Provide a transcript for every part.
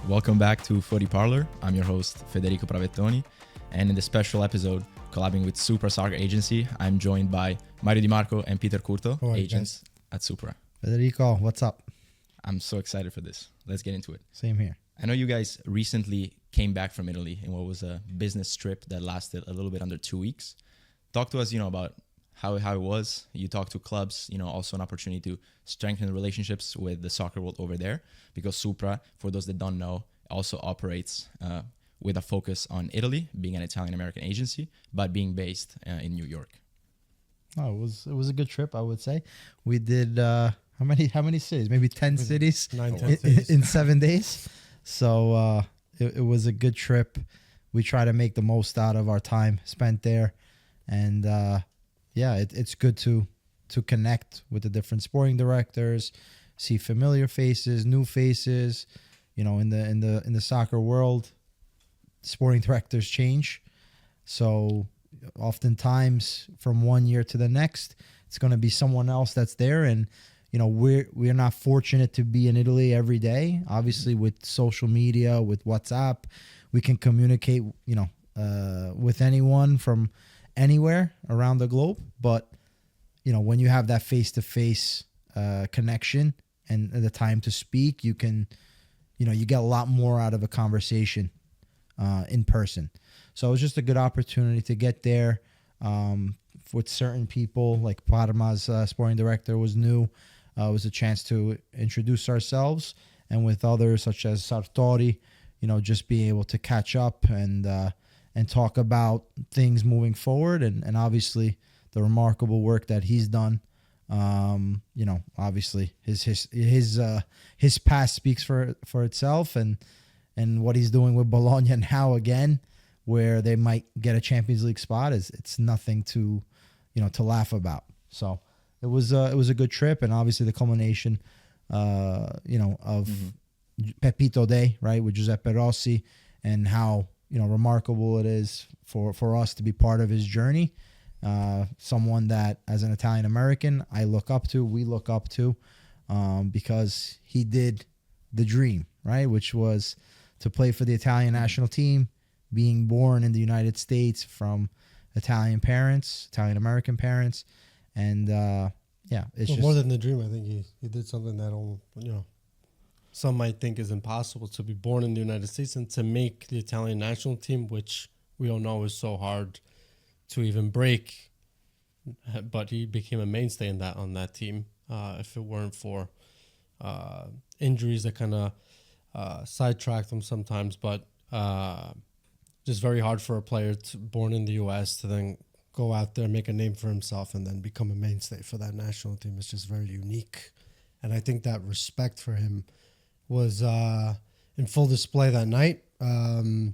Welcome back to Footy Parlor. I'm your host, Federico Pravettoni, and in this special episode, collabing with Supra Soccer Agency, I'm joined by Marco and Peter Curto, agents at Supra. Federico, what's up? I'm so excited for this. Let's get into it. Same here. I know you guys recently came back from Italy in what was a business trip that lasted a little bit under 2 weeks. Talk to us, about how it was. You talked to clubs, also an opportunity to strengthen relationships with the soccer world over there, because Supra, for those that don't know, also operates with a focus on Italy, being an Italian-American agency, but being based in New York. Oh, it was a good trip, I would say. We did how many cities? Maybe 10 cities 10 cities in 7 days. So it was a good trip. We try to make the most out of our time spent there, and it's good to connect with the different sporting directors, see familiar faces, new faces. In the soccer world, sporting directors change, so oftentimes from one year to the next, it's going to be someone else that's there. And we're not fortunate to be in Italy every day. Obviously, with social media, with WhatsApp, we can communicate with anyone from anywhere around the globe. But when you have that face-to-face connection and the time to speak, you can you get a lot more out of a conversation in person. So it was just a good opportunity to get there with certain people. Like Parma's sporting director was new. It was a chance to introduce ourselves, and with others such as Sartori, just being able to catch up and talk about things moving forward, and obviously the remarkable work that he's done. Obviously his past speaks for itself, and what he's doing with Bologna now again, where they might get a Champions League spot, it's nothing to laugh about. So it was a good trip, and obviously the culmination of Pepito Day, right, with Giuseppe Rossi, and how remarkable it is for us to be part of his journey. Someone that, as an Italian American, we look up to, because he did the dream, right, which was to play for the Italian national team, being born in the United States from Italian American parents, and it's just more than the dream. I think he did something that some might think is impossible, to be born in the United States and to make the Italian national team, which we all know is so hard to even break. But he became a mainstay on that team. If it weren't for injuries that kind of sidetracked him sometimes, but just very hard for a player born in the U.S. to then go out there, make a name for himself, and then become a mainstay for that national team. It's just very unique. And I think that respect for him was in full display that night. The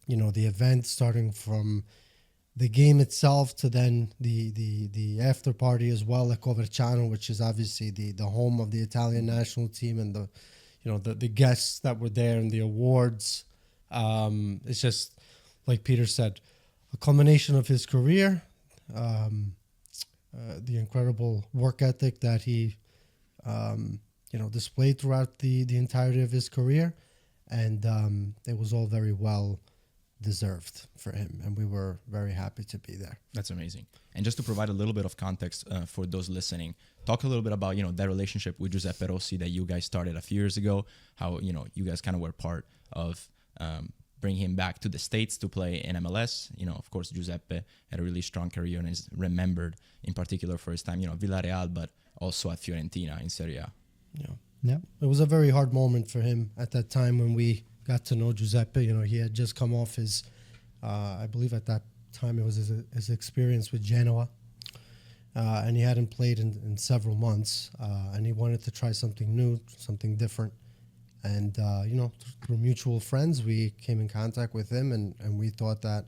event, starting from the game itself to then the after party as well at Coverciano, which is obviously the home of the Italian national team, and the guests that were there and the awards. It's just, like Peter said, a culmination of his career, the incredible work ethic that he displayed throughout the entirety of his career, and it was all very well deserved for him, and we were very happy to be there. That's amazing. And just to provide a little bit of context for those listening, talk a little bit about that relationship with Giuseppe Rossi that you guys started a few years ago, how you guys kind of were part of bringing him back to the States to play in MLS. Of course, Giuseppe had a really strong career and is remembered in particular for his time, Villareal, but also at Fiorentina in Serie A. Yeah. It was a very hard moment for him at that time when we got to know Giuseppe. He had just come off his, I believe at that time it was his experience with Genoa, and he hadn't played in several months, and he wanted to try something new, something different. And, through mutual friends, we came in contact with him, and we thought that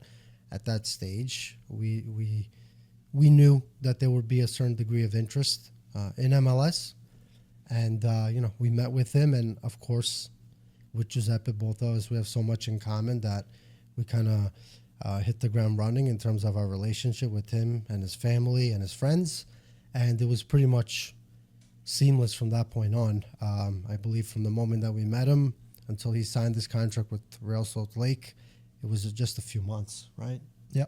at that stage, we knew that there would be a certain degree of interest in MLS. And, we met with him, and of course, with Giuseppe, both of us, we have so much in common that we kind of hit the ground running in terms of our relationship with him and his family and his friends. And it was pretty much seamless from that point on. I believe from the moment that we met him until he signed this contract with Real Salt Lake, it was just a few months, right? Yeah.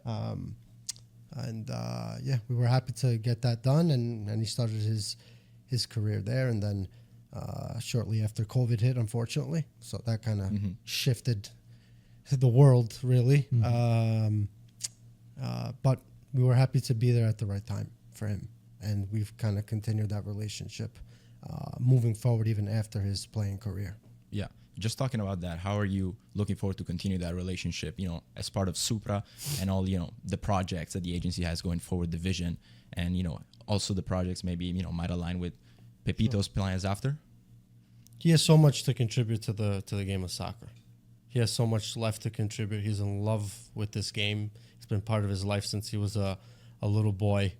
We were happy to get that done, and he started his career there, and then shortly after COVID hit, unfortunately, so that kind of shifted the world really. But we were happy to be there at the right time for him, and we've kind of continued that relationship moving forward even after his playing career. Yeah. Just talking about that, how are you looking forward to continue that relationship, as part of Supra and all, the projects that the agency has going forward, the vision, and, also the projects maybe, might align with Pepito's plans after? He has so much to contribute to the game of soccer. He has so much left to contribute. He's in love with this game. It's been part of his life since he was a little boy.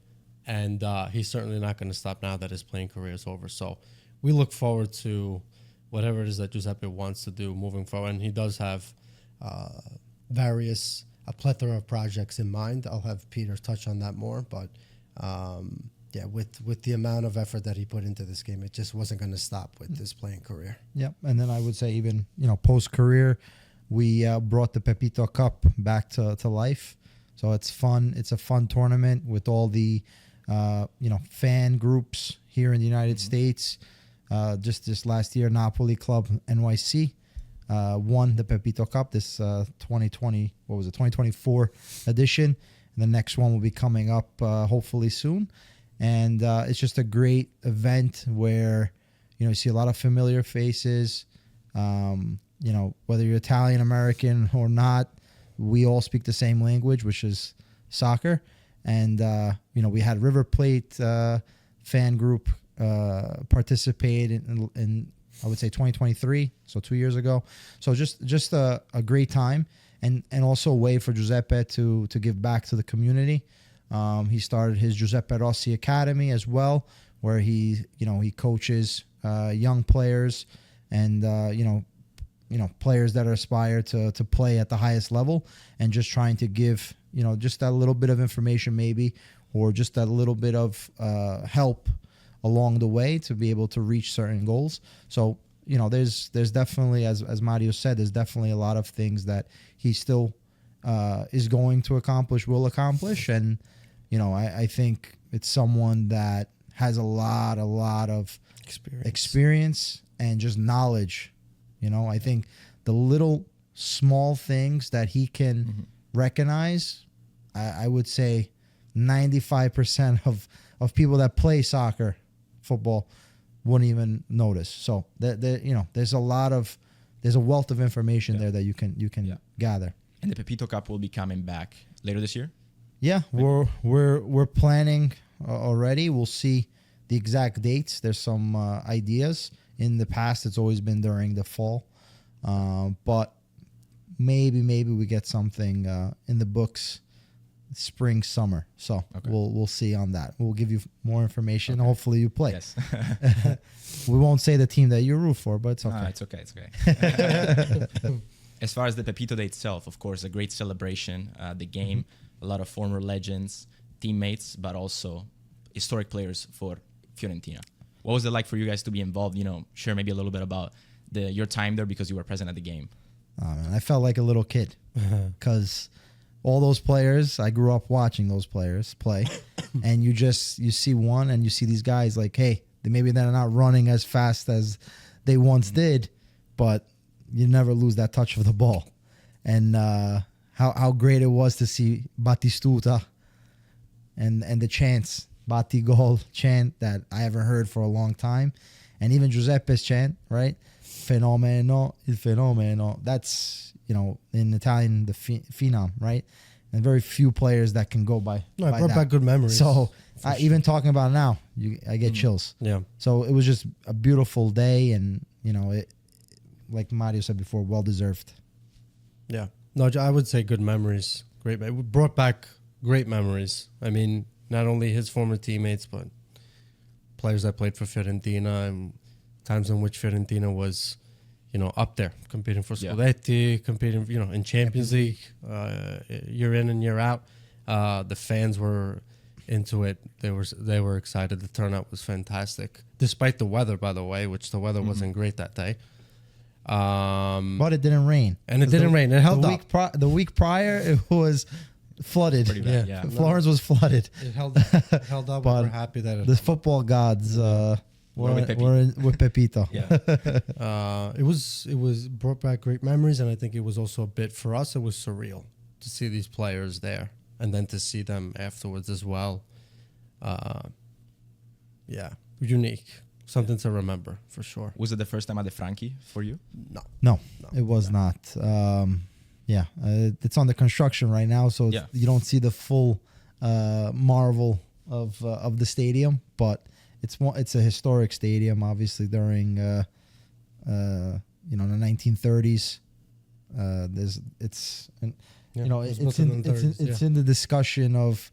And he's certainly not going to stop now that his playing career is over. So we look forward to whatever it is that Giuseppe wants to do moving forward. And he does have a plethora of projects in mind. I'll have Peter touch on that more. But, with the amount of effort that he put into this game, it just wasn't going to stop with his playing career. Yep. And then I would say even, post-career, we brought the Pepito Cup back to life. So it's fun. It's a fun tournament with all the, fan groups here in the United States. Just this last year, Napoli Club NYC won the Pepito Cup, this 2024 edition. And the next one will be coming up hopefully soon. And it's just a great event where, you see a lot of familiar faces. Whether you're Italian American or not, we all speak the same language, which is soccer. And, we had River Plate fan group participate in I would say 2023, so 2 years ago. So just a great time, and also a way for Giuseppe to give back to the community. He started his Giuseppe Rossi Academy as well, where he coaches young players and players that aspire to play at the highest level, and just trying to give just that little bit of information maybe, or just that little bit of help along the way to be able to reach certain goals. So there's definitely, as Mario said, there's definitely a lot of things that he still is going to accomplish, will accomplish, and I think it's someone that has a lot of experience and just knowledge. I think the little small things that he can recognize, I would say 95% of people that play soccer, football, wouldn't even notice. So there's a wealth of information there that you can gather. And the Pepito Cup will be coming back later this year? Yeah, we're planning already. We'll see the exact dates. There's some ideas. In the past, it's always been during the fall, but maybe we get something in the books spring, summer. So we'll see on that. We'll give you more information. Okay. Hopefully you play. Yes. We won't say the team that you root for, but it's okay. It's okay. As far as the Pepito Day itself, of course, a great celebration. The game, a lot of former legends, teammates, but also historic players for Fiorentina. What was it like for you guys to be involved? Share maybe a little bit about your time there, because you were present at the game. Oh, man, I felt like a little kid because all those players, I grew up watching those players play, and you see one and you see these guys like, hey, maybe they're not running as fast as they once did, but you never lose that touch of the ball. And how great it was to see Battistuta and the chants, Batti Gol chant that I haven't heard for a long time. And even Giuseppe's chant, right? Fenomeno, il fenomeno. That's, in Italian, the phenom, right? And very few players that can go by. No, I brought back good memories. So even talking about it now, I get chills. Yeah. So it was just a beautiful day, and it, like Mario said before, well deserved. Yeah. No, I would say good memories. Great. It brought back great memories. I mean, not only his former teammates, but players that played for Fiorentina, and times in which Fiorentina was, up there competing for Scudetti, competing, in Champions League, year in and year out. The fans were into it. They were excited. The turnout was fantastic, despite the weather, by the way, which the weather wasn't great that day. But it didn't rain. And it didn't rain. It held up. The week prior, it was flooded. Pretty bad, yeah. Florence was flooded. It held up. But we're happy that it The football gods were with Pepito. Yeah. it was brought back great memories, and I think it was also a bit for us. It was surreal to see these players there, and then to see them afterwards as well. Unique, something to remember for sure. Was it the first time at the Franchi for you? No, it was not. It's under construction right now, so you don't see the full marvel of the stadium, but it's a historic stadium. Obviously, during the 1930s, it's in the discussion of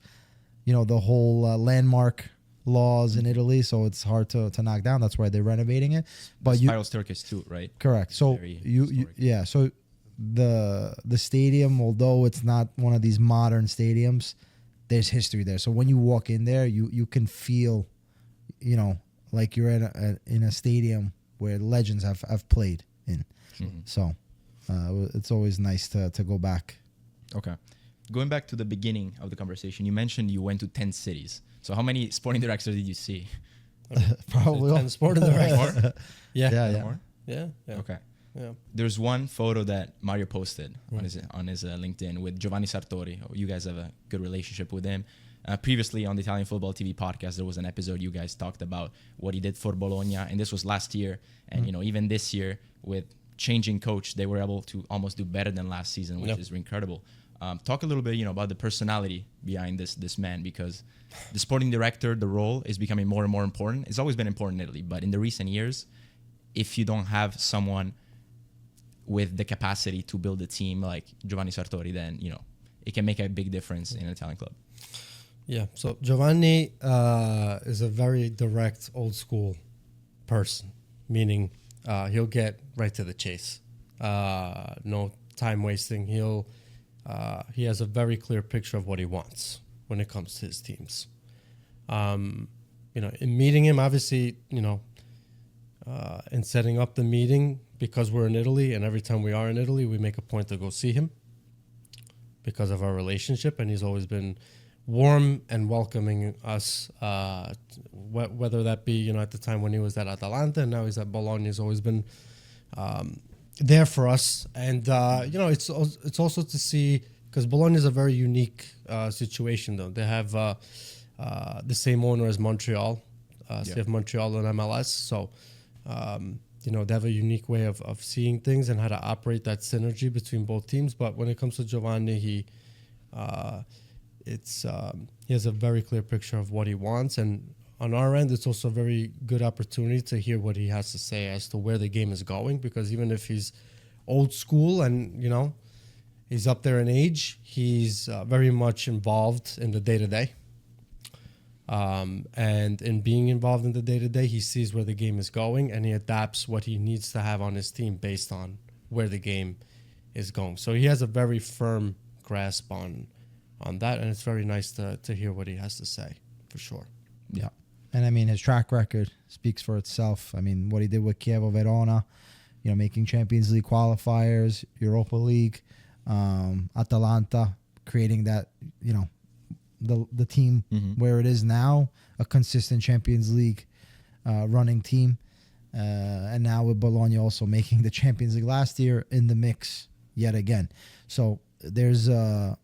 the whole landmark laws in Italy, so it's hard to knock down. That's why they're renovating it. But spiral staircase too, right? Correct. So so the stadium, although it's not one of these modern stadiums, there's history there. So when you walk in there, you can feel, like you're in a stadium where legends have played in. Mm-hmm. So it's always nice to go back. Okay. Going back to the beginning of the conversation, you mentioned you went to 10 cities. So how many sporting directors did you see? Probably 10 sporting directors. Yeah. Okay. Yeah. There's one photo that Mario posted on his LinkedIn with Giovanni Sartori. You guys have a good relationship with him. Previously on the Italian Football TV podcast, there was an episode you guys talked about what he did for Bologna, and this was last year. And even this year with changing coach, they were able to almost do better than last season, which is incredible. Talk a little bit, about the personality behind this man, because the sporting director, the role is becoming more and more important. It's always been important in Italy, but in the recent years, if you don't have someone with the capacity to build a team like Giovanni Sartori, then it can make a big difference in an Italian club. Yeah. So Giovanni is a very direct, old school person, meaning he'll get right to the chase. No time wasting. He has a very clear picture of what he wants when it comes to his teams. In meeting him, obviously, in setting up the meeting, because we're in Italy, and every time we are in Italy, we make a point to go see him because of our relationship, and he's always been warm and welcoming us, whether that be, at the time when he was at Atalanta and now he's at Bologna. He's always been there for us. And, it's also to see, because Bologna is a very unique situation, though. They have the same owner as Montreal. So you have Montreal and MLS. So, they have a unique way of seeing things and how to operate that synergy between both teams. But when it comes to Giovanni, he has a very clear picture of what he wants. And on our end, it's also a very good opportunity to hear what he has to say as to where the game is going, because even if he's old school and, he's up there in age, he's very much involved in the day-to-day. And in being involved in the day-to-day, he sees where the game is going, and he adapts what he needs to have on his team based on where the game is going. So he has a very firm grasp on that, and it's very nice to hear what he has to say, for sure. Yeah. And, his track record speaks for itself. What he did with Chievo Verona, making Champions League qualifiers, Europa League, Atalanta, creating that, the team where it is now, a consistent Champions League running team. And now with Bologna also making the Champions League last year in the mix yet again. So there's a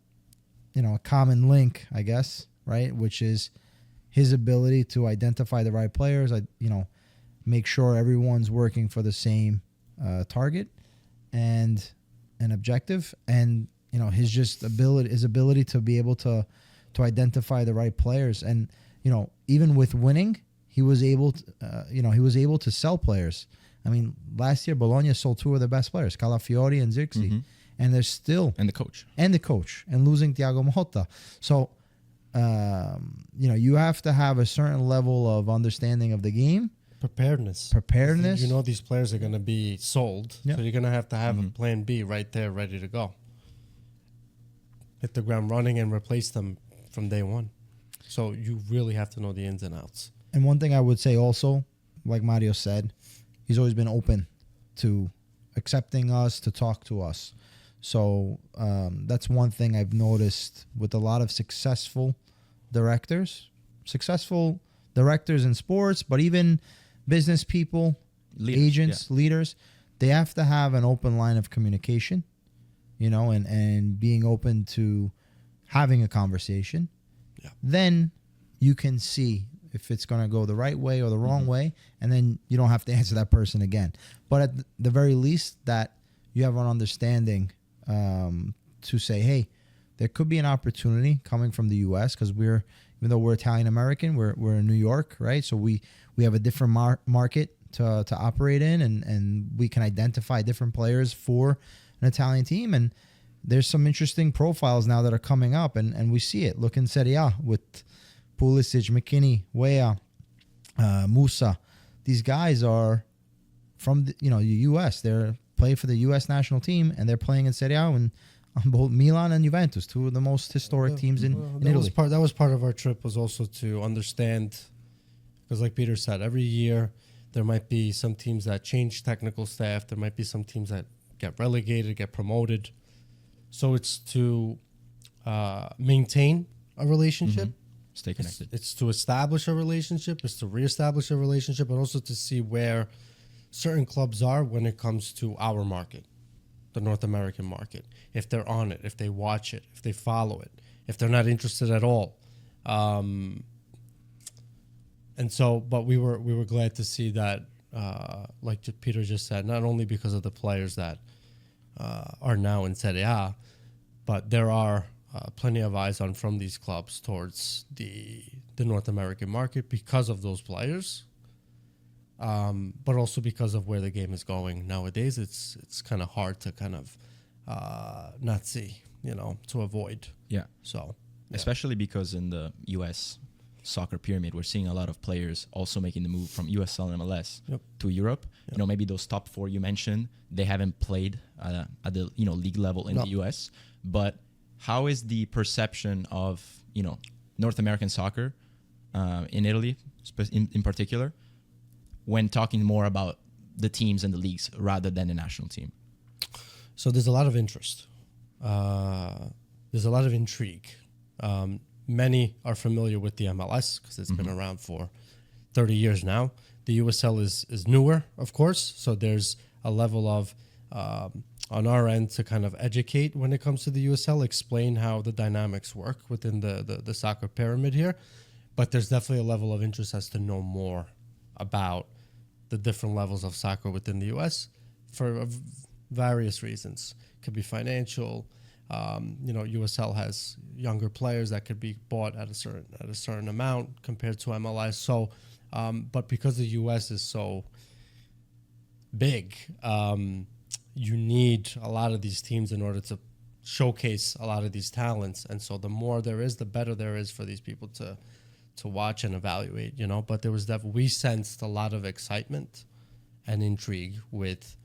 common link, I guess, right? Which is his ability to identify the right players, make sure everyone's working for the same target and an objective, and his ability to be able to identify the right players. And even with winning, he was able to sell players. Last year Bologna sold two of their best players, Calafiori and Zirkzee, and they're still and the coach and losing Thiago Motta. So you have to have a certain level of understanding of the game, preparedness. These players are going to be sold, so you're going to have a plan B right there ready to go, hit the ground running and replace them from day one. So you really have to know the ins and outs. And one thing I would say also, like Mario said, he's always been open to accepting us to talk to us. So that's one thing I've noticed with a lot of successful directors in sports, but even business people, agents, leaders, they have to have an open line of communication, and being open to having a conversation. Yeah. Then you can see if it's going to go the right way or the wrong way, and then you don't have to answer that person again. But at the very least, that you have an understanding to say, hey, there could be an opportunity coming from the U.S. because even though we're Italian American, we're in New York, right? So we have a different market to operate in, and we can identify different players for an Italian team. And there's some interesting profiles now that are coming up, and we see it. Look in Serie A with Pulisic, McKinney, Weah, Musa. These guys are from the U.S. They're playing for the U.S. national team, and they're playing in Serie A on both Milan and Juventus, two of the most historic teams in Italy. That was part of our trip, was also to understand, because like Peter said, every year there might be some teams that change technical staff. There might be some teams that get relegated, get promoted. So it's to maintain a relationship. Stay connected. It's to establish a relationship. It's to reestablish a relationship, but also to see where certain clubs are when it comes to our market, the North American market. If they're on it, if they watch it, if they follow it, if they're not interested at all. And so, but we were glad to see that, like Peter just said, not only because of the players that are now in Serie A, but there are plenty of eyes on from these clubs towards the North American market because of those players, but also because of where the game is going nowadays. It's kind of hard to kind of not see, to avoid. Yeah. So, especially because in the U.S. soccer pyramid, we're seeing a lot of players also making the move from USL and MLS to Europe. Yep. Maybe those top four you mentioned, they haven't played at the league level in the U.S. But how is the perception of North American soccer in Italy, in particular, when talking more about the teams and the leagues rather than the national team? So there's a lot of interest. There's a lot of intrigue. Many are familiar with the MLS because it's been around for 30 years now. The USL is newer, of course, so there's a level of, on our end, to kind of educate when it comes to the USL, explain how the dynamics work within the soccer pyramid here. But there's definitely a level of interest as to know more about the different levels of soccer within the US for various reasons. It could be financial. USL has younger players that could be bought at a certain amount compared to MLS. So, but because the US is so big, you need a lot of these teams in order to showcase a lot of these talents. And so the more there is, the better there is for these people to watch and evaluate, But there was we sensed a lot of excitement and intrigue with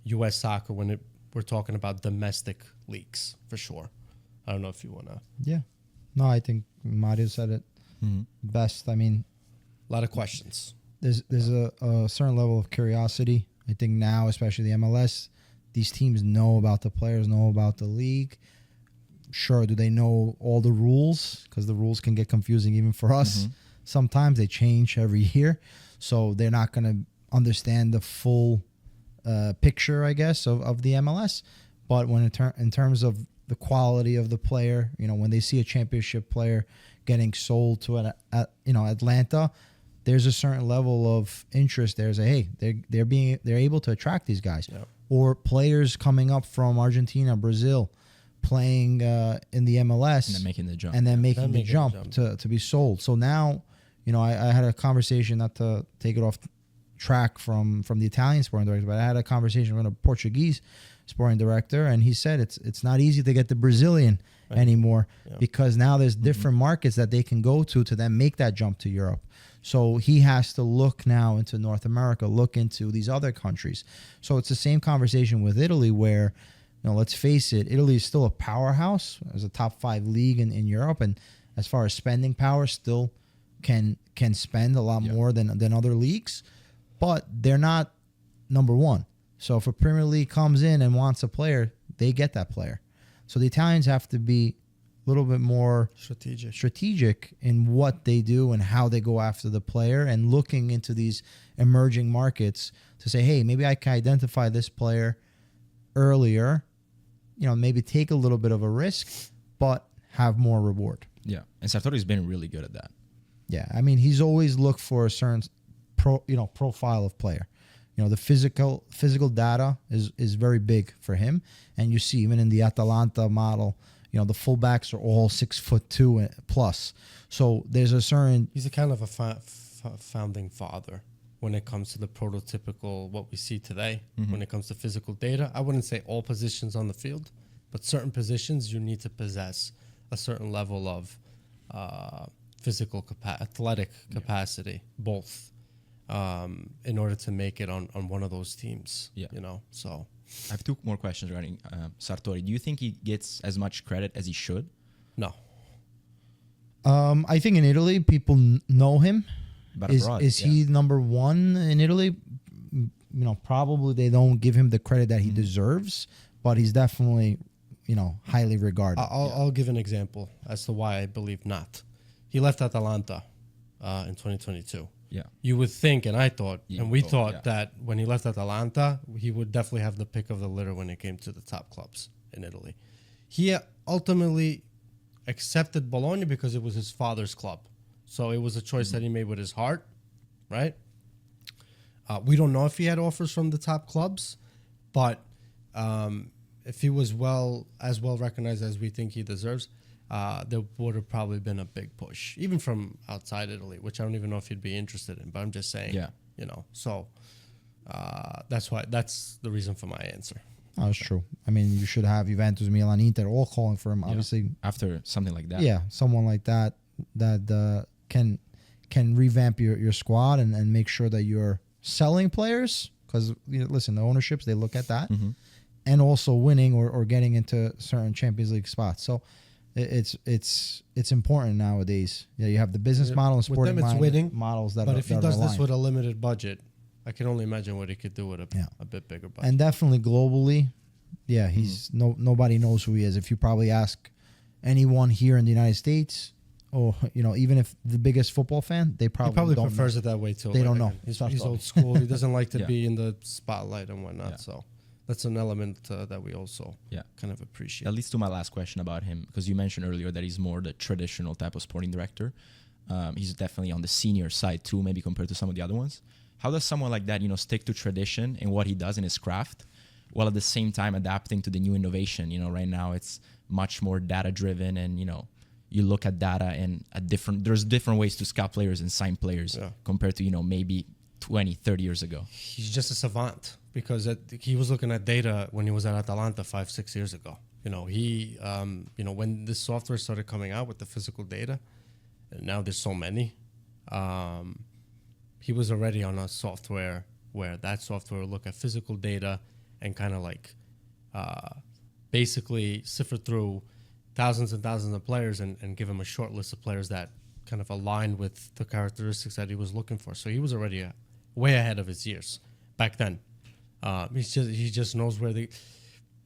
U.S. soccer when we're talking about domestic leagues, for sure. I don't know if you want to. Yeah. No, I think Mario said it best. I mean, a lot of questions. There's a certain level of curiosity. I think now, especially the MLS, these teams know about the players, know about the league. Sure, do they know all the rules? Because the rules can get confusing even for us. Sometimes they change every year. So they're not going to understand the full picture, I guess, of the MLS. But when in terms of the quality of the player, when they see a championship player getting sold to Atlanta, there's a certain level of interest there. Hey, they're able to attract these guys. Yep. Or players coming up from Argentina, Brazil, playing in the MLS and then making the jump, making the jump to be sold. So now, I had a conversation, not to take it off track from the Italian sporting director, but I had a conversation with a Portuguese sporting director, and he said it's not easy to get the Brazilian anymore because now there's different markets that they can go to then make that jump to Europe. So he has to look now into North America, look into these other countries. So it's the same conversation with Italy where, let's face it, Italy is still a powerhouse as a top 5 league in Europe. And as far as spending power, still can spend a lot more than other leagues. But they're not number one. So if a Premier League comes in and wants a player, they get that player. So the Italians have to be a little bit more strategic in what they do and how they go after the player, and looking into these emerging markets to say, hey, maybe I can identify this player earlier, maybe take a little bit of a risk, but have more reward. Yeah. And Sartori's been really good at that. Yeah. I mean, he's always looked for a certain profile of player. The physical data is very big for him. And you see, even in the Atalanta model, the fullbacks are all 6'2" plus. So there's a certain... He's a kind of a founding father when it comes to the prototypical, what we see today, when it comes to physical data. I wouldn't say all positions on the field, but certain positions you need to possess a certain level of physical athletic capacity, both. In order to make it on one of those teams, so. I have two more questions regarding Sartori. Do you think he gets as much credit as he should? No. I think in Italy, people know him. But is he number one in Italy? Probably they don't give him the credit that he deserves, but he's definitely, highly regarded. I'll give an example as to why I believe not. He left Atalanta in 2022. Yeah, you would think, and I thought, and we thought that when he left Atalanta, he would definitely have the pick of the litter when it came to the top clubs in Italy. He ultimately accepted Bologna because it was his father's club. So it was a choice that he made with his heart, right? We don't know if he had offers from the top clubs, but if he was as well recognized as we think he deserves, there would have probably been a big push, even from outside Italy, which I don't even know if he'd be interested in. But I'm just saying, So that's the reason for my answer. Oh, that's true. I mean, you should have Juventus, Milan, Inter all calling for him. Obviously, after something like that. Yeah, someone like that can revamp your squad and make sure that you're selling players. Because listen, the ownerships, they look at that, and also winning or getting into certain Champions League spots. So. It's important nowadays. Yeah, you have the business model and sporting models that. But if he does aligned. this with a limited budget, I can only imagine what he could do with a bit bigger budget. And definitely globally, he's nobody knows who he is. If you probably ask anyone here in the United States, or even if the biggest football fan, they probably don't prefers know. it that way too. They don't know. He's old school. He doesn't like to be in the spotlight and whatnot. Yeah. So. That's an element that we also kind of appreciate. That leads to my last question about him, because you mentioned earlier that he's more the traditional type of sporting director. He's definitely on the senior side too, maybe compared to some of the other ones. How does someone like that, stick to tradition and what he does in his craft, while at the same time adapting to the new innovation? Right now it's much more data driven, and you look at data and there's different ways to scout players and sign players compared to maybe 20, 30 years ago. He's just a savant, because he was looking at data when he was at Atalanta 5-6 years ago. He when this software started coming out with the physical data, and now there's so many, he was already on a software where that software will look at physical data and kind of like basically sift through thousands and thousands of players and give him a short list of players that kind of aligned with the characteristics that he was looking for. So he was already way ahead of his years back then. He just knows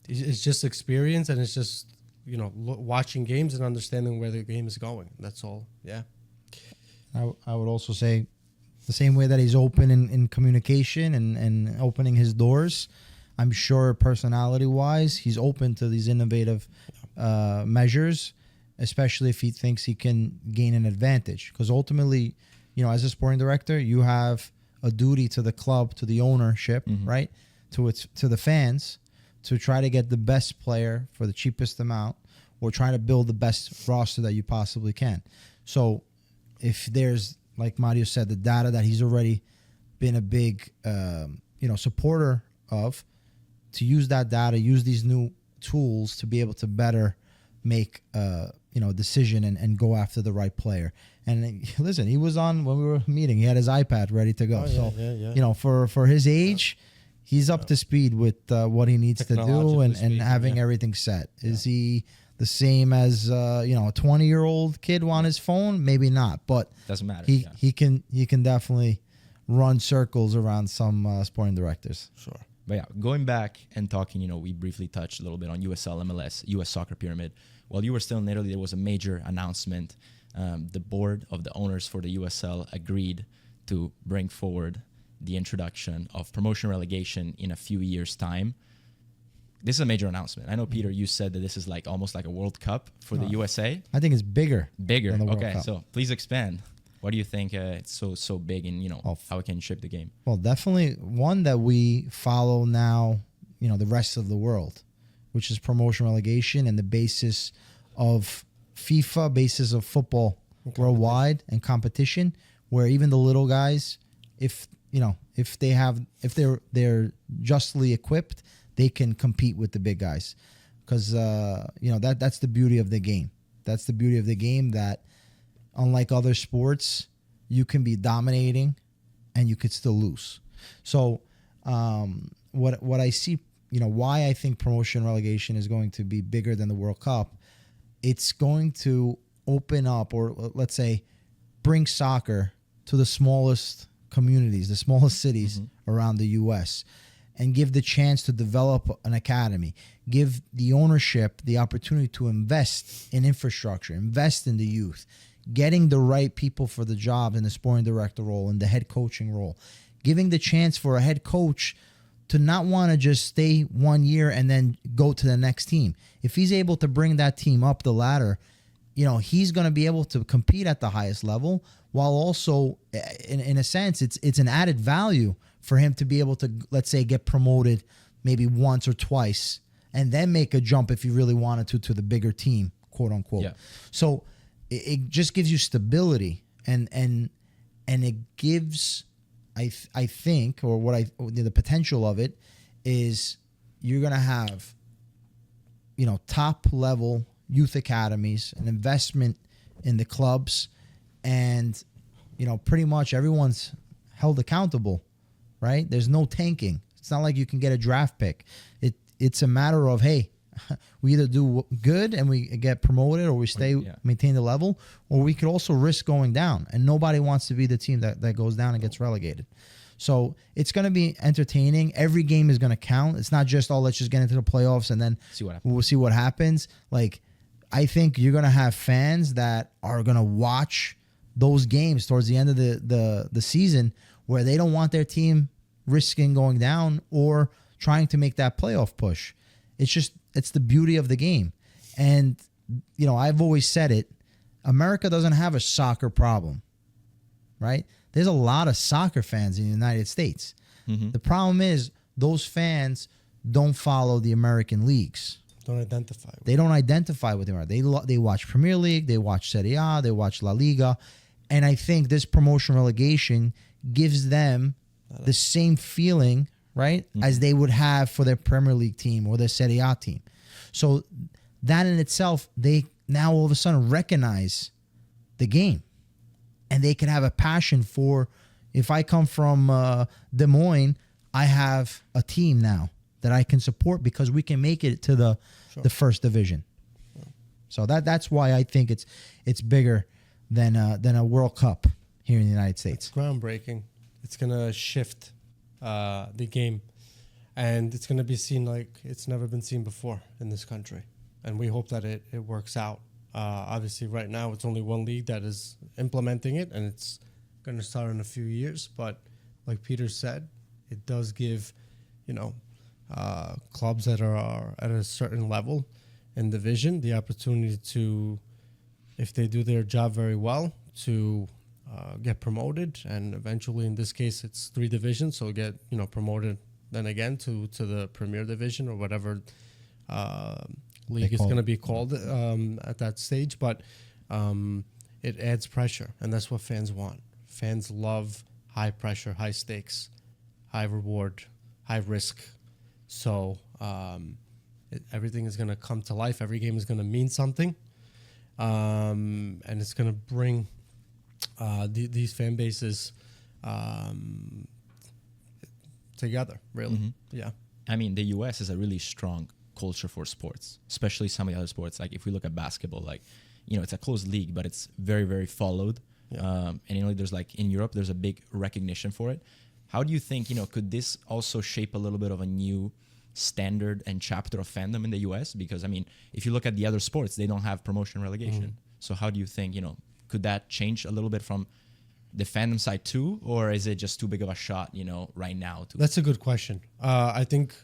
it's just experience, and it's just watching games and understanding where the game is going. That's all. Yeah. I would also say the same way that he's open in communication and opening his doors. I'm sure personality wise, he's open to these innovative measures, especially if he thinks he can gain an advantage. Because ultimately, as a sporting director, you have a duty to the club, to the ownership, right? To the fans, to try to get the best player for the cheapest amount, or try to build the best roster that you possibly can. So if there's, like Mario said, the data that he's already been a big supporter of, to use that data, use these new tools to be able to better make a decision and go after the right player. And listen, he was on when we were meeting. He had his iPad ready to go. For his age, he's up to speed with what he needs to do and having everything set. Is he the same as a 20-year-old kid on his phone? Maybe not, but doesn't matter. He can definitely run circles around some sporting directors. Sure. But yeah, going back and talking, we briefly touched a little bit on USL, MLS, US Soccer Pyramid. While you were still in Italy, there was a major announcement. The board of the owners for the USL agreed to bring forward the introduction of promotion relegation in a few years' time. This is a major announcement. I know, Peter, you said that this is like almost like a World Cup for the USA. I think it's bigger. Bigger. Than the World Okay, Cup. so please expand. Why do you think it's so big, and how it can shape the game? Well, definitely one that we follow now, the rest of the world, which is promotion relegation and the basis of FIFA, basis of football worldwide and competition, where even the little guys, if they're justly equipped, they can compete with the big guys, because that's the beauty of the game. That's the beauty of the game, that unlike other sports, you can be dominating and you could still lose. So what I see, why I think promotion relegation is going to be bigger than the World Cup, it's going to open up, or let's say bring soccer to the smallest communities, the smallest cities around the U.S., and give the chance to develop an academy, give the ownership the opportunity to invest in infrastructure, invest in the youth, getting the right people for the job in the sporting director role and the head coaching role, giving the chance for a head coach to not want to just stay 1 year and then go to the next team. If he's able to bring that team up the ladder, he's going to be able to compete at the highest level, while also, in a sense, it's an added value for him to be able to, let's say, get promoted maybe once or twice and then make a jump if you really wanted to the bigger team, quote unquote. Yeah. So it just gives you stability, and it gives, I think, or the potential of it is you're going to have, top level youth academies, an investment in the clubs, and, pretty much everyone's held accountable, right? There's no tanking. It's not like you can get a draft pick. It's a matter of, hey, we either do good and we get promoted, or we maintain the level, or we could also risk going down. And nobody wants to be the team that goes down and gets relegated. So it's going to be entertaining. Every game is going to count. It's not just, let's just get into the playoffs and then we'll see what happens. Like, I think you're going to have fans that are going to watch those games towards the end of the season, where they don't want their team risking going down or trying to make that playoff push. It's the beauty of the game. And, I've always said it, America doesn't have a soccer problem, right? There's a lot of soccer fans in the United States. Mm-hmm. The problem is those fans don't follow the American leagues. They don't identify with the American. They watch Premier League, they watch Serie A, they watch La Liga. And I think this promotion relegation gives them the same feeling, right, as they would have for their Premier League team or their Serie A team. So that in itself, they now all of a sudden recognize the game. And they can have a passion for, if I come from Des Moines, I have a team now that I can support because we can make it to the first division. Sure. So that's why I think it's bigger than a World Cup here in the United States. It's groundbreaking. It's going to shift the game, and it's going to be seen like it's never been seen before in this country. And we hope that it works out. Obviously, right now, it's only one league that is implementing it, and it's going to start in a few years. But like Peter said, it does give, clubs that are at a certain level in division the opportunity to, if they do their job very well, to get promoted. And eventually, in this case, it's 3 divisions, so get promoted then again to the Premier Division or whatever league is going to be called at that stage. But it adds pressure, and that's what fans want. Fans love high pressure, high stakes, high reward, high risk. So everything is going to come to life. Every game is going to mean something, and it's going to bring these fan bases together, really. Mm-hmm. Yeah. I mean, the U.S. is a really strong culture for sports, especially some of the other sports. Like if we look at basketball, like, it's a closed league, but it's very, very followed. Yeah. And there's like in Europe, there's a big recognition for it. How do you think, could this also shape a little bit of a new standard and chapter of fandom in the US? Because, I mean, if you look at the other sports, they don't have promotion relegation. So how do you think, could that change a little bit from the fandom side too? Or is it just too big of a shot, right now? That's a good question. I think,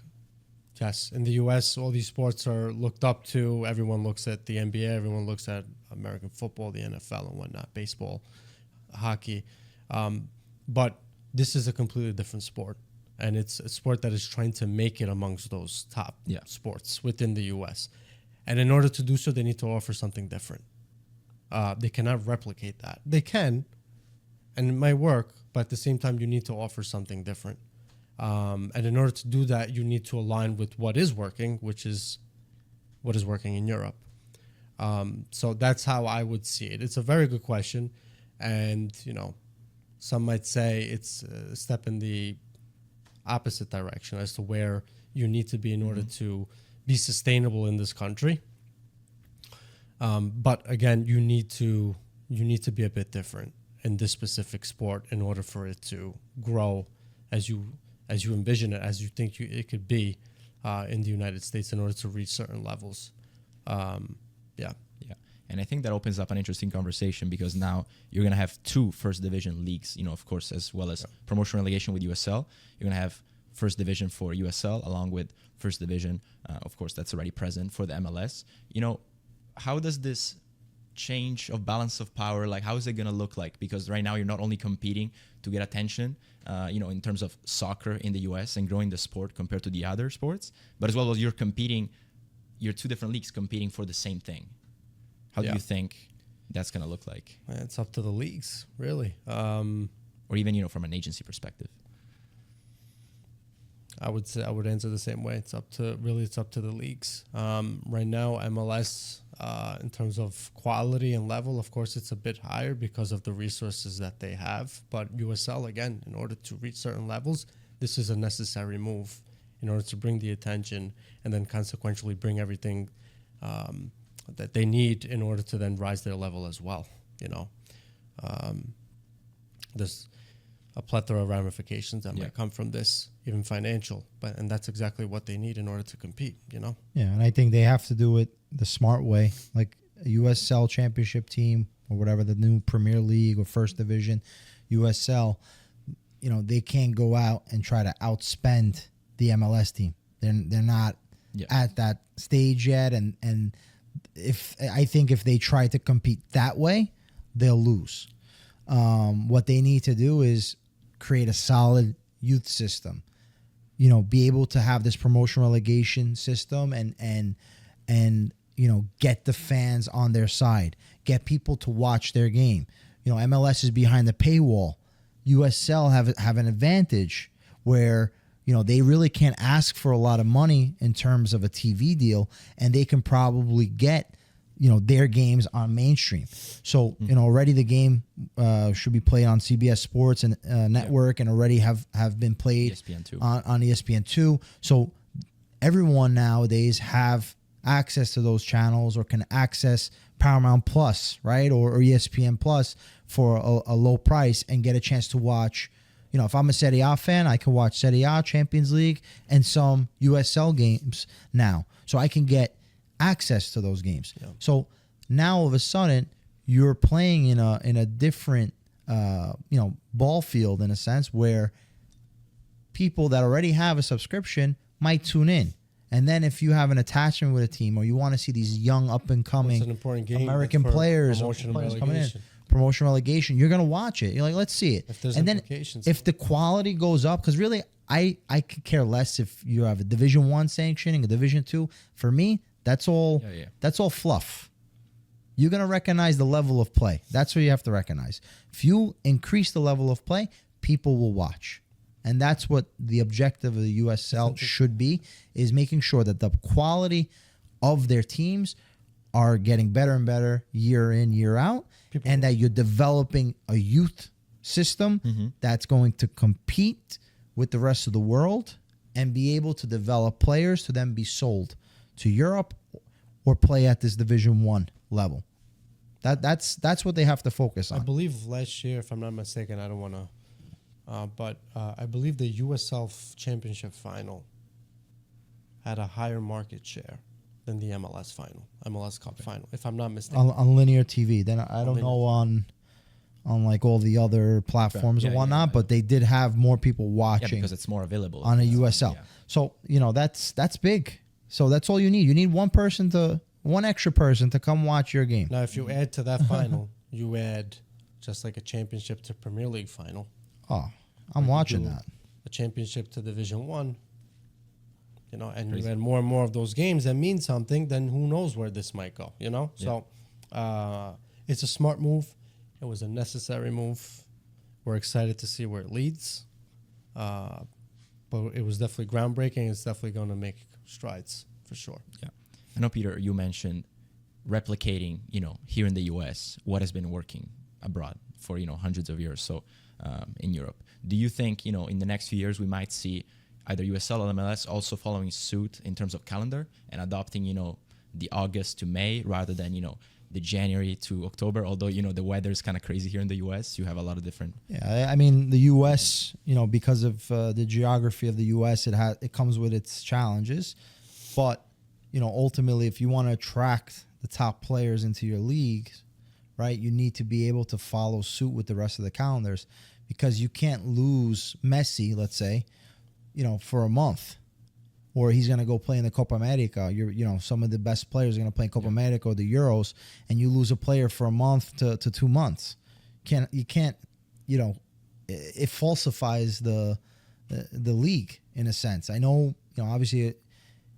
yes, in the US, all these sports are looked up to. Everyone looks at the NBA. Everyone looks at American football, the NFL and whatnot, baseball, hockey. But this is a completely different sport. And it's a sport that is trying to make it amongst those top sports within the U.S. And in order to do so, they need to offer something different. They cannot replicate that. They can, and it might work, but at the same time, you need to offer something different. And in order to do that, you need to align with what is working, which is what is working in Europe. So that's how I would see it. It's a very good question. And, some might say it's a step in the opposite direction as to where you need to be in order to be sustainable in this country. But again, you need to be a bit different in this specific sport in order for it to grow as you envision it, as you think it could be in the United States in order to reach certain levels. Yeah. And I think that opens up an interesting conversation because now you're going to have 2 first division leagues, of course, as well as promotion relegation with USL. You're going to have first division for USL along with first division, of course, that's already present for the MLS. How does this change of balance of power, like how is it going to look like? Because right now you're not only competing to get attention, in terms of soccer in the US and growing the sport compared to the other sports, but as well as you're 2 different leagues competing for the same thing. How do you think that's going to look like? It's up to the leagues, really. Or even, from an agency perspective. I would say I would answer the same way. It's up to the leagues. Right now, MLS, in terms of quality and level, of course, it's a bit higher because of the resources that they have. But USL, again, in order to reach certain levels, this is a necessary move in order to bring the attention and then consequentially bring everything that they need in order to then rise their level as well. There's a plethora of ramifications that might come from this, even financial, and that's exactly what they need in order to compete. Yeah, and I think they have to do it the smart way, like a USL championship team or whatever the new Premier League or First Division, USL. They can't go out and try to outspend the MLS team. They're not at that stage yet, and if they try to compete that way, they'll lose. What they need to do is create a solid youth system, be able to have this promotion relegation system and get the fans on their side, get people to watch their game. MLS is behind the paywall. USL have an advantage where, they really can't ask for a lot of money in terms of a TV deal, and they can probably get their games on mainstream. So, already the game should be played on CBS Sports and Network, and already have been played ESPN2. On ESPN2. So everyone nowadays have access to those channels or can access Paramount Plus, right? Or ESPN Plus for a low price and get a chance to watch. If I'm a Serie A fan, I can watch Serie A, Champions League, and some USL games now. So I can get access to those games. Yeah. So now all of a sudden you're playing in a different ball field in a sense where people that already have a subscription might tune in. And then if you have an attachment with a team or you want to see these young up and coming American players coming in, promotion relegation, you're going to watch it. You're like, let's see it. And then if the quality goes up, because really I could care less if you have a Division 1 sanctioning, a Division 2. For me, that's all fluff. You're going to recognize the level of play. That's what you have to recognize. If you increase the level of play, people will watch. And that's what the objective of the USL should be, is making sure that the quality of their teams are getting better and better year in, year out, and that you're developing a youth system that's going to compete with the rest of the world and be able to develop players to then be sold to Europe or play at this Division 1 level. That's what they have to focus on. I believe last year, if I'm not mistaken, I don't want to but I believe the USL Championship final had a higher market share than the MLS Cup final, if I'm not mistaken. On linear TV. Then I don't know on like all the other platforms and whatnot, but they did have more people watching because it's more available on a USL. Yeah. So, that's big. So that's all you need. You need one extra person to come watch your game. Now, if you add to that final, you add just like a championship to Premier League final. Oh, I'm watching that. A championship to Division 1. And you add more and more of those games that mean something, then who knows where this might go, Yeah. So it's a smart move. It was a necessary move. We're excited to see where it leads. But it was definitely groundbreaking. It's definitely going to make strides for sure. Yeah. I know, Peter, you mentioned replicating, here in the US, what has been working abroad for, hundreds of years. So in Europe, do you think, in the next few years, we might see either USL or MLS also following suit in terms of calendar and adopting, the August to May rather than, the January to October, although, the weather is kind of crazy here in the US. You have a lot of different... Yeah, I mean, the US, because of the geography of the US, it comes with its challenges. But, ultimately, if you want to attract the top players into your league, right, you need to be able to follow suit with the rest of the calendars because you can't lose Messi, let's say, for a month. Or he's going to go play in the Copa America. Some of the best players are going to play in Copa America or the Euros, and you lose a player for a month to 2 months. You can't. It falsifies the league in a sense. I know, obviously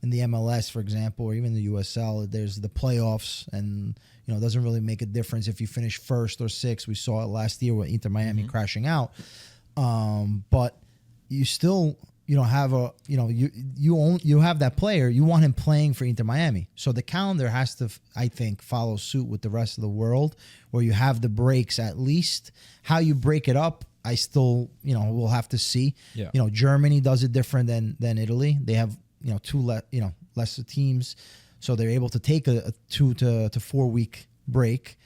in the MLS, for example, or even the USL, there's the playoffs, and it doesn't really make a difference if you finish first or sixth. We saw it last year with Inter Miami crashing out, but you still. Have you have that player. You want him playing for Inter Miami. So the calendar has to, I think, follow suit with the rest of the world, where you have the breaks at least. How you break it up, I still, we'll have to see. Yeah. Germany does it different than Italy. They have, lesser teams, so they're able to take a 2 to 4 week break.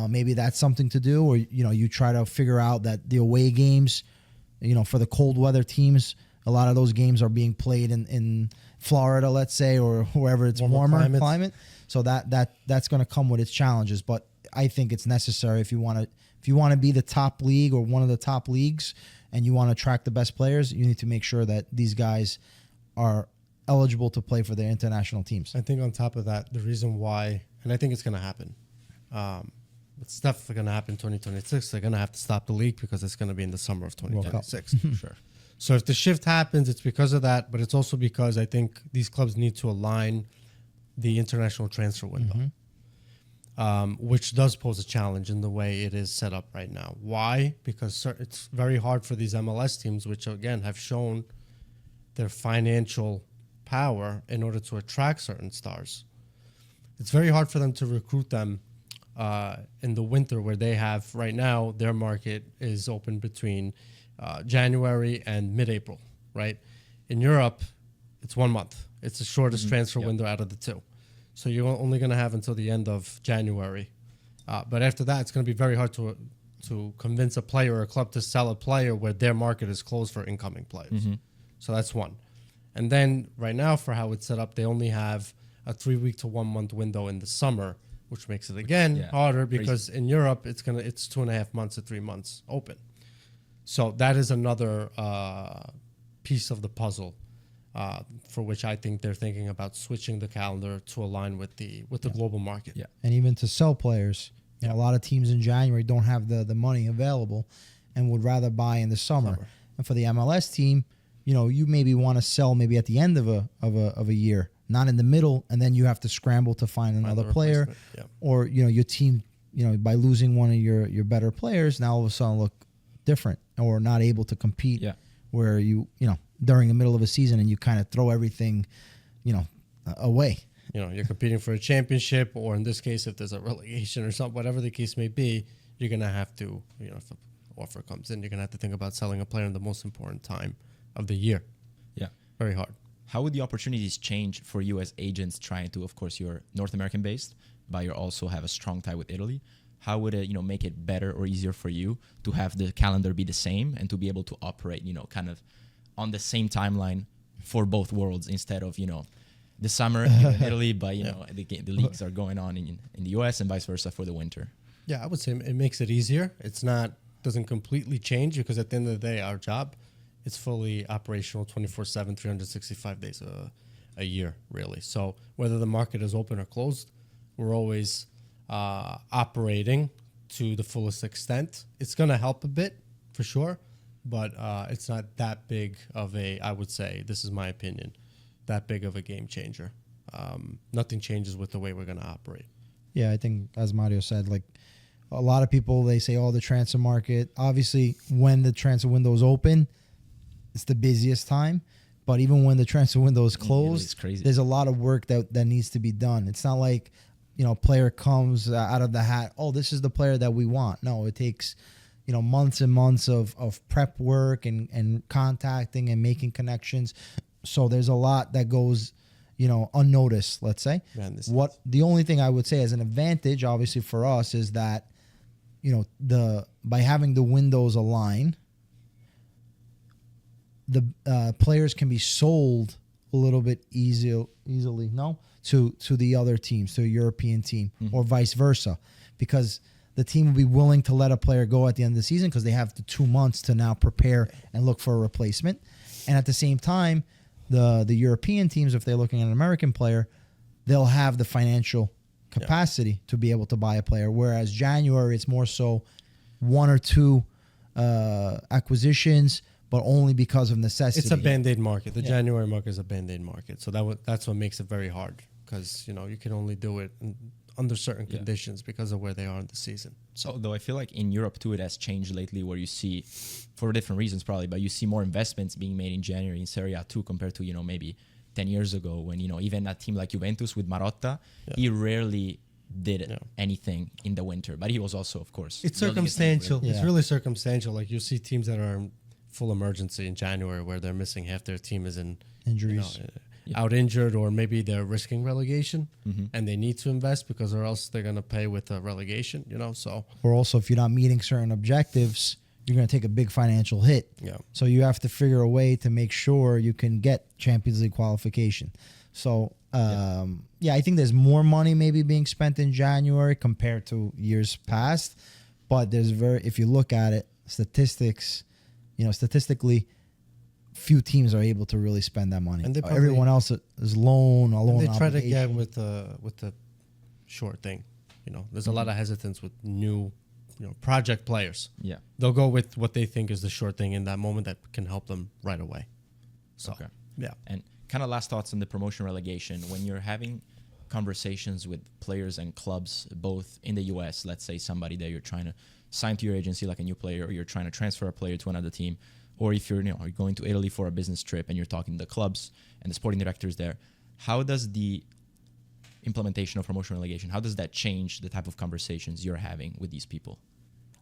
Maybe that's something to do, or you try to figure out that the away games, for the cold weather teams. A lot of those games are being played in Florida, let's say, or wherever it's warmer climate. So that's going to come with its challenges. But I think it's necessary if you want to be the top league or one of the top leagues, and you want to attract the best players. You need to make sure that these guys are eligible to play for their international teams. I think on top of that, the reason why, and I think it's going to happen. It's definitely going to happen in 2026. They're going to have to stop the league because it's going to be in the summer of 2026. Sure. So if the shift happens, it's because of that, but it's also because I think these clubs need to align the international transfer window, which does pose a challenge in the way it is set up right now. Why? Because it's very hard for these MLS teams, which again have shown their financial power in order to attract certain stars. It's very hard for them to recruit them in the winter, where they have right now their market is open between January and mid-April, right? In Europe, it's 1 month. It's the shortest transfer window out of the two. So you're only going to have until the end of January. But after that, it's going to be very hard to convince a player or a club to sell a player where their market is closed for incoming players. So that's one. And then right now, for how it's set up, they only have a 3-week to 1 month window in the summer, which makes it again harder because in Europe, it's 2.5 months to 3 months open. So that is another piece of the puzzle for which I think they're thinking about switching the calendar to align with the global market. Yeah, and even to sell players. A lot of teams in January don't have the money available and would rather buy in the summer. And for the MLS team, you maybe want to sell maybe at the end of a year, not in the middle, and then you have to scramble to find another player, or your team, by losing one of your better players, now all of a sudden look different or not able to compete where during the middle of a season and you kind of throw everything away. You're competing for a championship, or in this case, if there's a relegation or something, whatever the case may be, you're going to have to, if an offer comes in, you're going to have to think about selling a player in the most important time of the year. Yeah. Very hard. How would the opportunities change for you as agents trying to, of course, you're North American based, but you also have a strong tie with Italy. how would it, make it better or easier for you to have the calendar be the same and to be able to operate, kind of on the same timeline for both worlds instead of, the summer in Italy, but, the leagues are going on in the US and vice versa for the winter? Yeah, I would say it makes it easier. It's doesn't completely change because at the end of the day, our job, it's fully operational 24/7, 365 days a year, really. So whether the market is open or closed, we're always operating to the fullest extent. It's going to help a bit for sure, but it's not that big of I would say, this is my opinion, that big of a game changer. Nothing changes with the way we're going to operate. Yeah, I think as Mario said, like a lot of people, they say, the transfer market, obviously when the transfer window is open, it's the busiest time. But even when the transfer window is closed, it's crazy. There's a lot of work that needs to be done. It's not like, player comes out of the hat, this is the player that we want. No, it takes, months and months of prep work and contacting and making connections. So there's a lot that goes, unnoticed, let's say. The only thing I would say as an advantage, obviously for us, is that, by having the windows align, the players can be sold a little bit easily, to the other teams, to a European team, or vice versa, because the team will be willing to let a player go at the end of the season because they have the 2 months to now prepare and look for a replacement. And at the same time, the European teams, if they're looking at an American player, they'll have the financial capacity to be able to buy a player. Whereas January, it's more so 1 or 2 acquisitions, but only because of necessity. It's a Band-Aid market. The January market is a Band-Aid market. So that's what makes it very hard because, you can only do it under certain conditions because of where they are in the season. So, though I feel like in Europe too, it has changed lately where you see, for different reasons probably, but you see more investments being made in January in Serie A too compared to, maybe 10 years ago when, even a team like Juventus with Marotta, he rarely did anything in the winter. But he was also, of course, it's circumstantial. It's really circumstantial. Like you see teams that are in full emergency in January where they're missing half their team is in injuries. Out injured, or maybe they're risking relegation and they need to invest because or else they're going to pay with a relegation, so. Or also if you're not meeting certain objectives, you're going to take a big financial hit. Yeah. So you have to figure a way to make sure you can get Champions League qualification. So, I think there's more money maybe being spent in January compared to years past, but if you look at it, statistically, few teams are able to really spend that money. And everyone else is loan. They try to get with the short thing. There's a lot of hesitance with new, project players. Yeah, they'll go with what they think is the short thing in that moment that can help them right away. So, And kind of last thoughts on the promotion relegation. When you're having conversations with players and clubs, both in the US, let's say somebody that you're trying to sign to your agency like a new player, or you're trying to transfer a player to another team, or if you're going to Italy for a business trip and you're talking to the clubs and the sporting directors there, how does the implementation of promotion relegation, how does that change the type of conversations you're having with these people?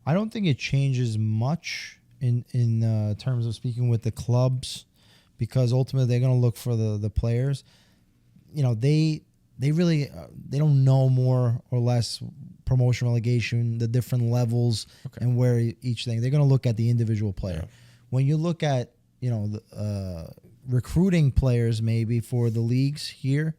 I don't think it changes much in terms of speaking with the clubs, because ultimately they're going to look for the players. They really they don't know more or less promotion relegation, the different levels and where each thing. They're going to look at the individual player. Yeah. When you look at recruiting players maybe for the leagues here,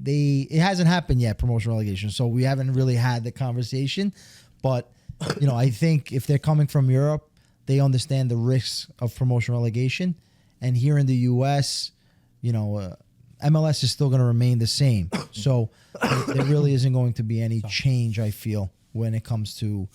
it hasn't happened yet, promotion relegation. So we haven't really had the conversation. But I think if they're coming from Europe, they understand the risks of promotion relegation. And here in the US, MLS is still going to remain the same. So there really isn't going to be any change, I feel, when it comes to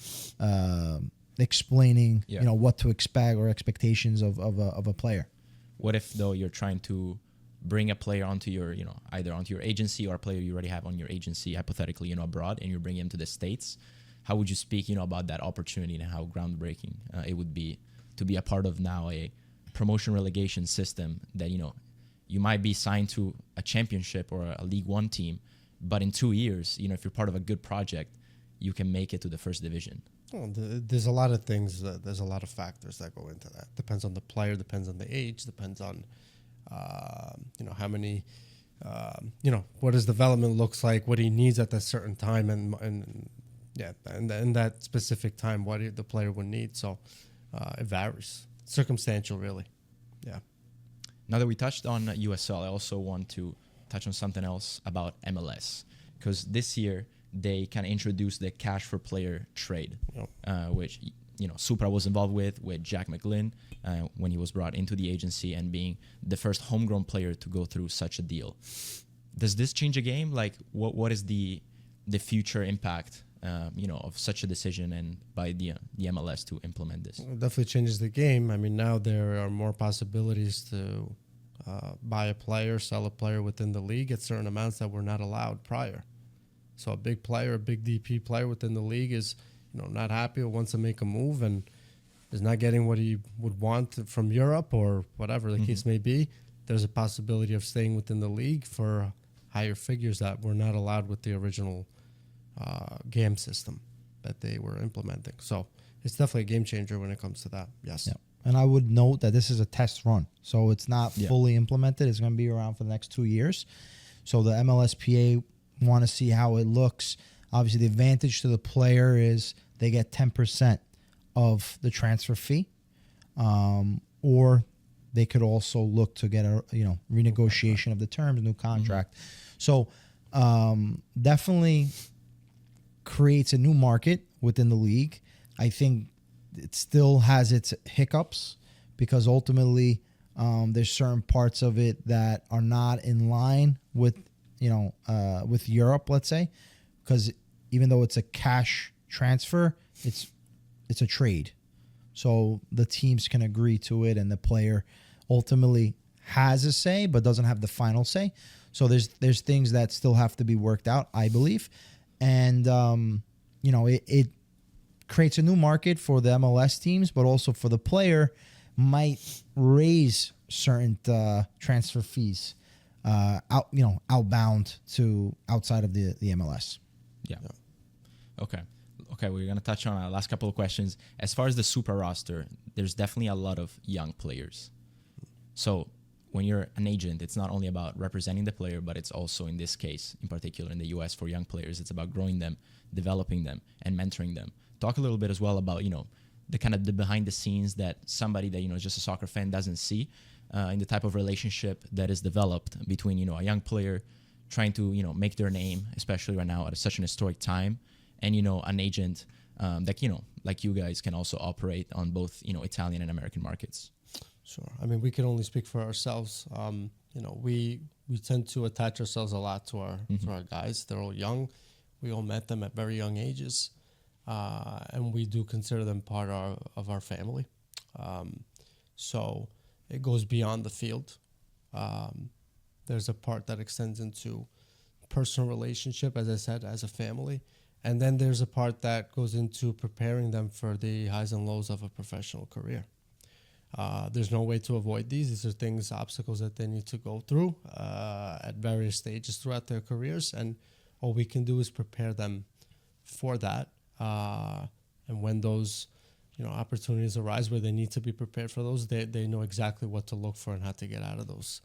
explaining, what to expect or expectations of a player. What if, though, you're trying to bring a player onto your, either onto your agency or a player you already have on your agency, hypothetically, abroad, and you're bringing him to the States? How would you speak, about that opportunity and how groundbreaking it would be to be a part of now a promotion relegation system that, you might be signed to a championship or a League One team, but in 2 years, if you're part of a good project, you can make it to the first division? Well, there's a lot of things. There's a lot of factors that go into that. Depends on the player. Depends on the age. Depends on, how many what his development looks like, what he needs at a certain time, and that specific time, what the player would need. So it varies, circumstantial, really. Yeah. Now that we touched on USL, I also want to touch on something else about MLS, because this year they kind of introduced the cash for player trade, which Supra was involved with Jack McGlynn when he was brought into the agency and being the first homegrown player to go through such a deal. Does this change a game? Like, what is the future impact, of such a decision and by the MLS to implement this? It definitely changes the game. I mean, now there are more possibilities to buy a player, sell a player within the league at certain amounts that were not allowed prior. So a big player, a big DP player within the league is not happy or wants to make a move and is not getting what he would want from Europe or whatever the case may be. There's a possibility of staying within the league for higher figures that were not allowed with the original game system that they were implementing. So it's definitely a game changer when it comes to that. Yes. Yeah. And I would note that this is a test run. So it's not fully implemented. It's going to be around for the next 2 years. So the MLSPA want to see how it looks. Obviously, the advantage to the player is they get 10% of the transfer fee, or they could also look to get a renegotiation of the terms, new contract. So definitely creates a new market within the league. I think it still has its hiccups because ultimately there's certain parts of it that are not in line with with Europe, let's say, because even though it's a cash transfer, it's a trade. So the teams can agree to it, and the player ultimately has a say, but doesn't have the final say. So there's things that still have to be worked out, I believe, and it creates a new market for the MLS teams, but also for the player might raise certain transfer fees outbound to outside of the MLS. Yeah. Okay, we're going to touch on our last couple of questions. As far as the Supra roster, there's definitely a lot of young players. So when you're an agent, it's not only about representing the player, but it's also, in this case, in particular in the US for young players, it's about growing them, developing them, and mentoring them. Talk a little bit as well about, the kind of the behind the scenes that somebody that, just a soccer fan doesn't see in the type of relationship that is developed between, a young player trying to, make their name, especially right now at such an historic time, and, an agent that, like you guys can also operate on both, Italian and American markets. Sure. I mean, we can only speak for ourselves. We tend to attach ourselves a lot to our guys. They're all young. We all met them at very young ages. And we do consider them part of our family. So it goes beyond the field. There's a part that extends into personal relationship, as I said, as a family. And then there's a part that goes into preparing them for the highs and lows of a professional career. There's no way to avoid these. These are things, obstacles that they need to go through at various stages throughout their careers. And all we can do is prepare them for that. And when those, opportunities arise where they need to be prepared for those, they know exactly what to look for and how to get out of those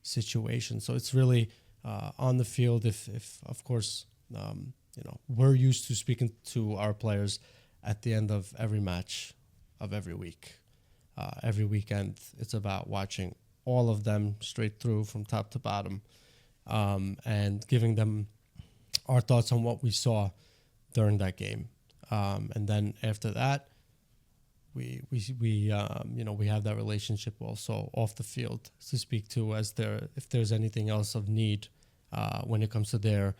situations. So it's really on the field. If of course, we're used to speaking to our players at the end of every match of every week. Every weekend, it's about watching all of them straight through from top to bottom, and giving them our thoughts on what we saw during that game. And then after that, we have that relationship also off the field to speak to if there's anything else of need when it comes to their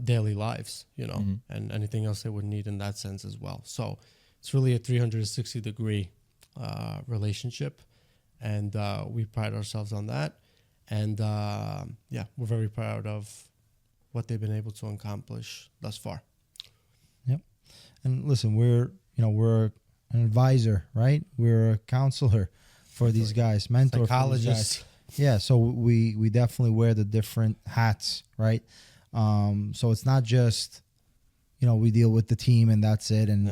daily lives, and anything else they would need in that sense as well. So it's really a 360-degree relationship, and we pride ourselves on that. And we're very proud of what they've been able to accomplish thus far. Yep. And listen, we're an advisor, right? We're a counselor for these guys, mentor, psychologist. Yeah, so we definitely wear the different hats, right? So it's not just we deal with the team and that's it, and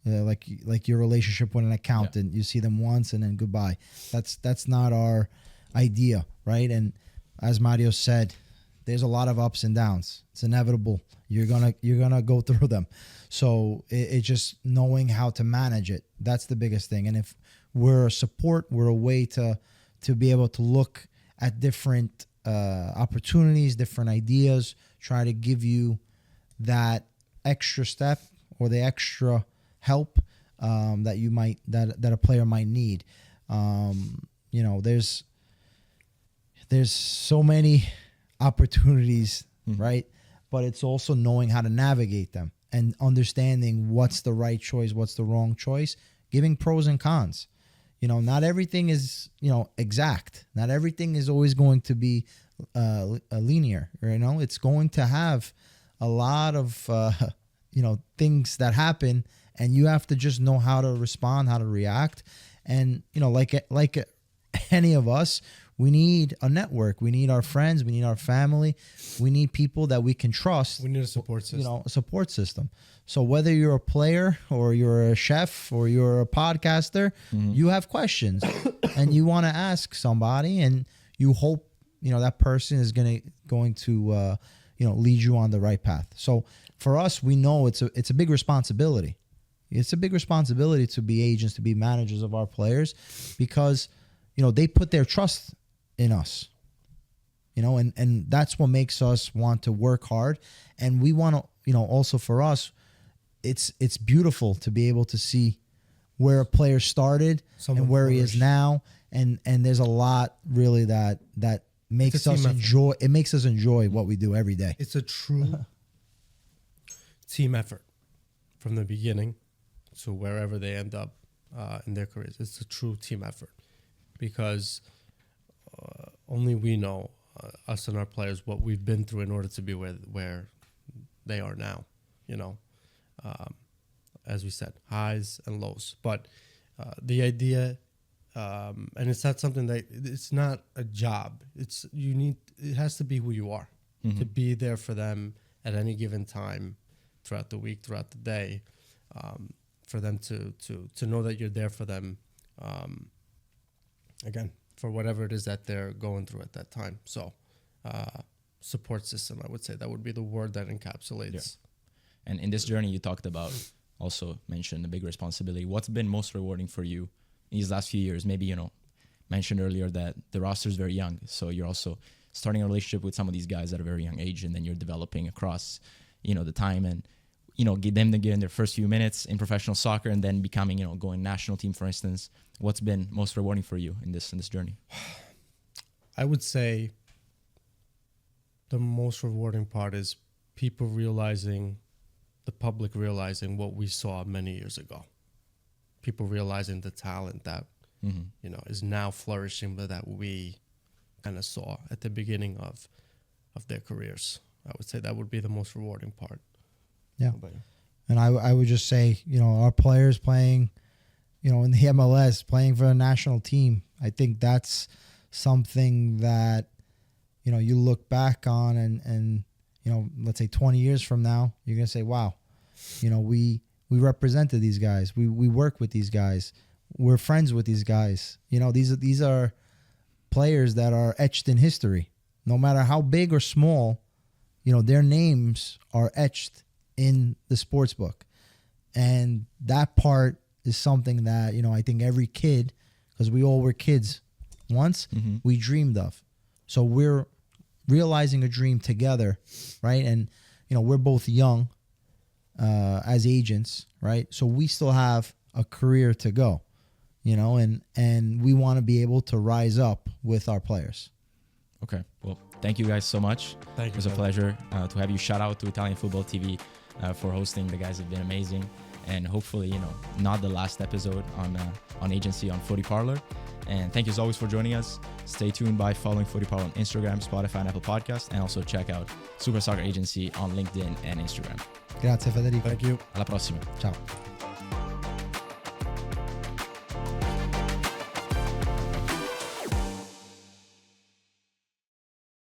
like your relationship with an accountant, you see them once and then goodbye. That's not our idea, right? And as Mario said, there's a lot of ups and downs. It's inevitable. You're gonna go through them. So it's just knowing how to manage it. That's the biggest thing. And if we're a support, we're a way to be able to look at different opportunities, different ideas, try to give you that extra step or the extra help that a player might need. There's so many opportunities, right? But it's also knowing how to navigate them and understanding what's the right choice, what's the wrong choice, giving pros and cons. Not everything is, exact. Not everything is always going to be linear. It's going to have a lot of, things that happen, and you have to just know how to respond, how to react. And, like any of us, we need a network. We need our friends. We need our family. We need people that we can trust. We need a support system. A support system. So whether you're a player or you're a chef or you're a podcaster, you have questions and you want to ask somebody, and you hope, that person is going to lead you on the right path. So for us, we know it's a big responsibility. It's a big responsibility to be agents, to be managers of our players, because, they put their trust in us, and that's what makes us want to work hard. And we want to, also for us, it's beautiful to be able to see where a player started and where he is now. And there's a lot really that makes us enjoy. It makes us enjoy what we do every day. It's a true team effort from the beginning to wherever they end up in their careers. It's a true team effort, because only we know, us and our players, what we've been through in order to be where they are now. As we said, highs and lows. But the idea, and it's not something that, it's not a job. It has to be who you are, to be there for them at any given time throughout the week, throughout the day, for them to know that you're there for them, again, for whatever it is that they're going through at that time. So support system, I would say that would be the word that encapsulates. Yeah. And in this journey, you talked about, also mentioned the big responsibility. What's been most rewarding for you in these last few years? Maybe, mentioned earlier that the roster is very young. So you're also starting a relationship with some of these guys at a very young age, and then you're developing across, the time, and, get them to get in their first few minutes in professional soccer, and then becoming, going national team, for instance. What's been most rewarding for you in this journey? I would say the most rewarding part is people realizing, the public realizing what we saw many years ago. People realizing the talent that, is now flourishing, but that we kind of saw at the beginning of their careers. I would say that would be the most rewarding part. Yeah. And I would just say, our players playing, in the MLS, playing for a national team, I think that's something that, you look back on and let's say 20 years from now, you're going to say, wow, we represented these guys. We work with these guys. We're friends with these guys. These are players that are etched in history. No matter how big or small, their names are etched in the sports book. And that part is something that, I think every kid, because we all were kids once, we dreamed of. So we're realizing a dream together, right? And, we're both young as agents, right? So we still have a career to go, and we want to be able to rise up with our players. Okay. Well, thank you guys so much. Thank you. It was a pleasure to have you. Shout out to Italian Football TV for hosting. The guys have been amazing. And hopefully, not the last episode on agency on Footy Parlor. And thank you as always for joining us. Stay tuned by following Footy Parlor on Instagram, Spotify, and Apple Podcasts. And also check out Supra Soccer Agency on LinkedIn and Instagram. Grazie Federico. Thank you. Alla prossima. Ciao.